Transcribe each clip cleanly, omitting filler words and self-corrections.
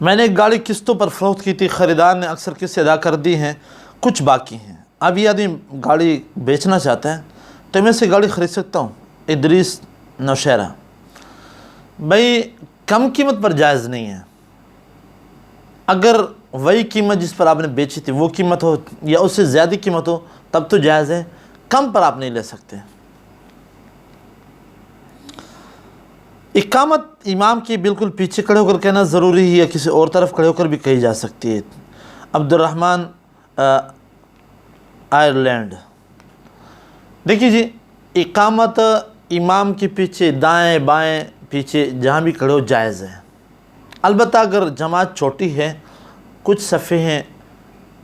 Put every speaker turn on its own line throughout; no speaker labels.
میں نے ایک گاڑی قسطوں پر فروخت کی تھی، خریدار نے اکثر قسطیں ادا کر دی ہیں، کچھ باقی ہیں۔ اب یہ آدمی گاڑی بیچنا چاہتا ہے تو میں سے گاڑی خرید سکتا ہوں؟ ادریس نوشہرہ: بھائی کم قیمت پر جائز نہیں ہے۔ اگر وہی قیمت جس پر آپ نے بیچی تھی وہ قیمت ہو یا اس سے زیادہ قیمت ہو تب تو جائز ہے، کم پر آپ نہیں لے سکتے۔ اقامت امام کی بالکل پیچھے کھڑے ہو کر کہنا ضروری ہے یا کسی اور طرف کھڑے ہو کر بھی کہی جا سکتی ہے؟ عبد الرحمن آئرلینڈ: دیکھیے جی، اقامت امام کے پیچھے دائیں بائیں پیچھے جہاں بھی کھڑے ہو جائز ہے، البتہ اگر جماعت چھوٹی ہے، کچھ صفحے ہیں،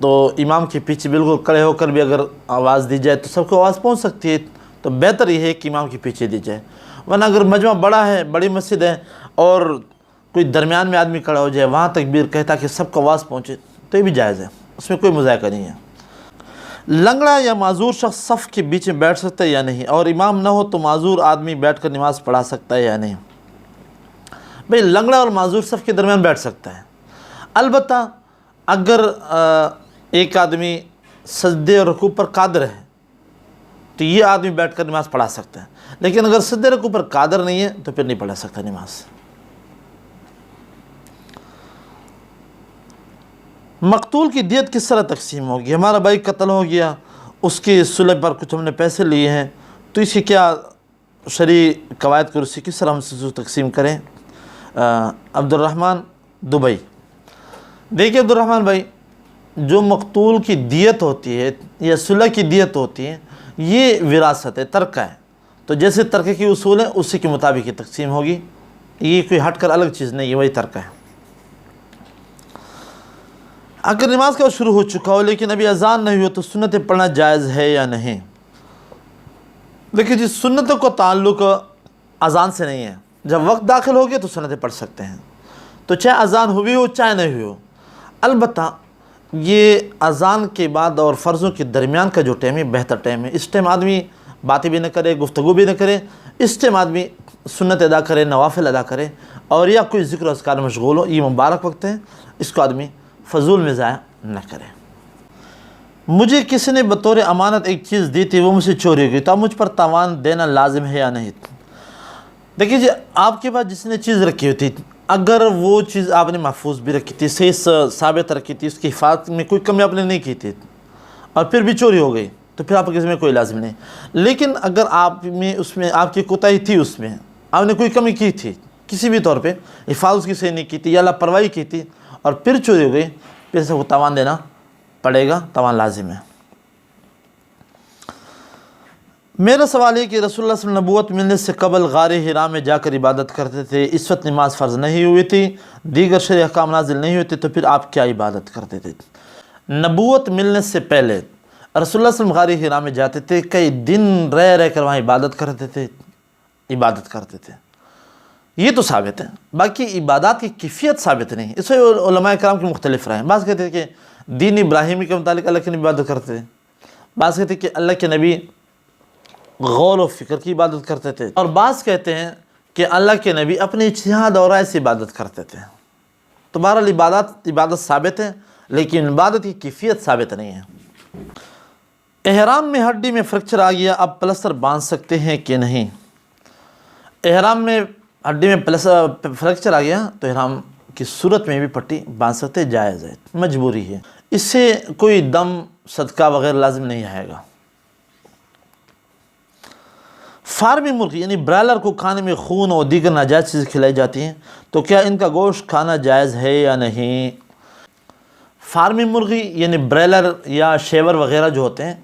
تو امام کے پیچھے بالکل کھڑے ہو کر بھی اگر آواز دی جائے تو سب کو آواز پہنچ سکتی ہے، تو بہتر یہ ہے کہ امام کے پیچھے دی جائے۔ ورنہ اگر مجمع بڑا ہے، بڑی مسجد ہے اور کوئی درمیان میں آدمی کھڑا ہو جائے، وہاں تکبیر کہتا کہ سب کو آواز پہنچے، تو یہ بھی جائز ہے، اس میں کوئی مذائقہ نہیں ہے۔ لنگڑا یا معذور شخص صف کے بیچ میں بیٹھ سکتا ہے یا نہیں، اور امام نہ ہو تو معذور آدمی بیٹھ کر نماز پڑھا سکتا ہے یا نہیں؟ بھئی لنگڑا اور معذور صف کے درمیان بیٹھ سکتا ہے، البتہ اگر ایک آدمی سجدے اور رکوع پر قادر ہے تو یہ آدمی بیٹھ کر نماز پڑھا سکتا ہے، لیکن اگر سجدے رکوع پر قادر نہیں ہے تو پھر نہیں پڑھا سکتا نماز۔ مقتول کی دیت کس طرح تقسیم ہوگی؟ ہمارا بھائی قتل ہو گیا، اس کی صلح پر کچھ ہم نے پیسے لیے ہیں، تو اس کی کیا شرعی قواعد کو اسی کس طرح ہم سے تقسیم کریں؟ عبد الرحمن دبئی: دیکھیے عبد الرحمن بھائی، جو مقتول کی دیت ہوتی ہے یا صلح کی دیت ہوتی ہے یہ وراثت ہے، ترکہ ہے، تو جیسے ترکے کی اصول ہے اسی کے مطابق یہ تقسیم ہوگی، یہ کوئی ہٹ کر الگ چیز نہیں ہے، وہی ترکہ ہے۔ اگر نماز کا شروع ہو چکا ہو لیکن ابھی اذان نہیں ہو تو سنتیں پڑھنا جائز ہے یا نہیں؟ دیکھیے جی، سنتوں کو تعلق اذان سے نہیں ہے، جب وقت داخل ہو گیا تو سنتیں پڑھ سکتے ہیں، تو چاہے اذان ہوئی ہو چاہے نہیں ہوئی ہو۔ البتہ یہ اذان کے بعد اور فرضوں کے درمیان کا جو ٹائم ہے بہتر ٹائم ہے، اس ٹائم آدمی باتیں بھی نہ کرے، گفتگو بھی نہ کرے، اس ٹائم آدمی سنت ادا کرے، نوافل ادا کرے، اور یا کوئی ذکر و اذکار میں مشغول ہو، یہ مبارک وقت ہے، اس کو آدمی فضول میں ضائع نہ کرے۔ مجھے کسی نے بطور امانت ایک چیز دی تھی، وہ مجھ سے چوری ہو گئی، تو اب مجھ پر تاوان دینا لازم ہے یا نہیں؟ دیکھیے جی، آپ کے پاس جس نے چیز رکھی ہوئی تھی، اگر وہ چیز آپ نے محفوظ بھی رکھی تھی، صحیح ثابت رکھی تھی، اس کی حفاظت میں کوئی کمی آپ نے نہیں کی تھی، اور پھر بھی چوری ہو گئی، تو پھر آپ کے میں کوئی لازم نہیں۔ لیکن اگر آپ میں اس میں آپ کی کوتاہی تھی، اس میں آپ نے کوئی کمی کی تھی کسی بھی طور پہ، حفاظت کی صحیح نہیں کی تھی یا لاپرواہی کی تھی، اور پھر چوری ہو گئی، پھر سے وہ تاوان دینا پڑے گا، تاوان لازم ہے۔ میرا سوال ہے کہ رسول اللہ صلی اللہ علیہ وسلم نبوت ملنے سے قبل غار حرا میں جا کر عبادت کرتے تھے، اس وقت نماز فرض نہیں ہوئی تھی، دیگر شرعی احکام نازل نہیں ہوئے تھے، تو پھر آپ کیا عبادت کرتے تھے؟ نبوت ملنے سے پہلے رسول اللہ صلی اللہ علیہ وسلم غار حرا میں جاتے تھے، کئی دن رہ کر وہاں عبادت کرتے تھے، یہ تو ثابت ہے، باقی عبادات کی کیفیت ثابت نہیں۔ اس میں علماء کرام کے مختلف رائے ہیں، بعض کہتے ہیں کہ دین ابراہیمی کے متعلق اللہ کی عبادت کرتے تھے، بعض کہتے ہیں کہ اللہ کے نبی غور و فکر کی عبادت کرتے تھے، اور بعض کہتے ہیں کہ اللہ کے نبی اپنے اجتہاد اور رائے سے عبادت کرتے تھے۔ تو بہرحال عبادت ثابت ہے، لیکن عبادت کی کیفیت ثابت نہیں ہے۔ احرام میں ہڈی میں فریکچر آ گیا، اب پلستر باندھ سکتے ہیں کہ نہیں؟ احرام میں ہڈی میں فریکچر آ گیا تو احرام کی صورت میں بھی پٹی باندھ سکتے، جائز ہے، مجبوری ہے، اس سے کوئی دم صدقہ وغیرہ لازم نہیں آئے گا۔ فارمی مرغی یعنی برائلر کو کھانے میں خون اور دیگر ناجائز چیزیں کھلائی جاتی ہیں، تو کیا ان کا گوشت کھانا جائز ہے یا نہیں؟ فارمی مرغی یعنی برائلر یا شیور وغیرہ جو ہوتے ہیں،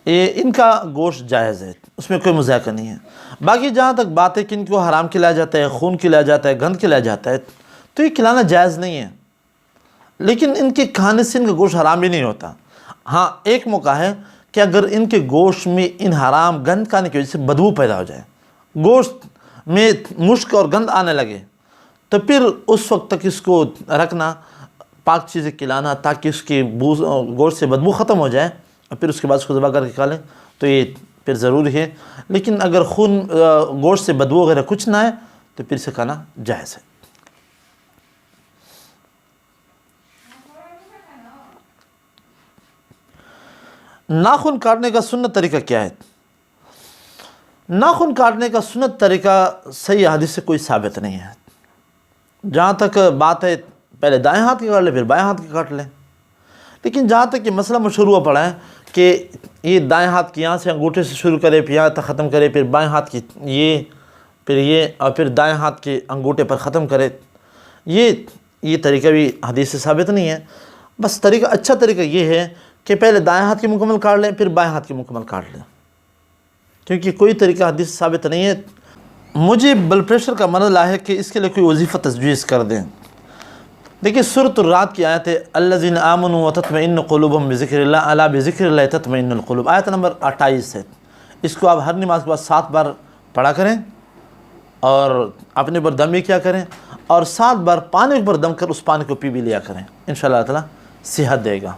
ان کا گوشت جائز ہے، اس میں کوئی مذائقہ نہیں ہے۔ باقی جہاں تک بات ہے کہ ان کو حرام کھلایا جاتا ہے، خون کھلایا جاتا ہے، گند کھلایا جاتا ہے، تو یہ کھلانا جائز نہیں ہے، لیکن ان کے کھانے سے ان کا گوشت حرام بھی نہیں ہوتا۔ ہاں ایک موقع ہے کہ اگر ان کے گوشت میں ان حرام گند کھانے کی وجہ سے بدبو پیدا ہو جائے، گوشت میں مشک اور گند آنے لگے، تو پھر اس وقت تک اس کو رکھنا، پاک چیزیں کھلانا تاکہ اس کی گوشت سے بدبو ختم ہو جائے، اور پھر اس کے بعد اس کو ذبح کر کے کھا لیں، تو یہ پھر ضروری ہے۔ لیکن اگر گوشت سے بدبو وغیرہ کچھ نہ ہے تو پھر سے کھانا جائز ہے۔ ناخن کاٹنے کا سنت طریقہ کیا ہے؟ ناخن کاٹنے کا سنت طریقہ صحیح حدیث سے کوئی ثابت نہیں ہے. جہاں تک بات ہے پہلے دائیں ہاتھ کی کاٹ لیں پھر بائیں ہاتھ کی کاٹ لیں. لیکن جہاں تک یہ مسئلہ مشہور ہوا پڑا ہے کہ یہ دائیں ہاتھ کی یہاں سے انگوٹھے سے شروع کرے پھر یہاں تک ختم کرے پھر بائیں ہاتھ کی یہ اور پھر دائیں ہاتھ کے انگوٹھے پر ختم کرے، یہ طریقہ بھی حدیث سے ثابت نہیں ہے. بس طریقہ اچھا طریقہ یہ ہے کہ پہلے دائیں ہاتھ کی مکمل کاٹ لیں پھر بائیں ہاتھ کی مکمل کاٹ لیں، کیونکہ کوئی طریقہ حدیث سے ثابت نہیں ہے. مجھے بلڈ پریشر کا مرض ہے کہ اس کے لیے کوئی وظیفہ تجویز کر دیں. دیکھیے سورۃ الرعد کی آیت ہے الذین آمنوا وتطمئن قلوبہم بذکر اللہ الا بذکر اللہ تطمئن القلوب، آیت نمبر 28 ہے. اس کو آپ ہر نماز کے بعد 7 بار پڑھا کریں اور اپنے پر دم بھی کیا کریں اور 7 بار پانی پر دم کر اس پانی کو پی بھی لیا کریں، انشاءاللہ تعالیٰ صحت دے گا.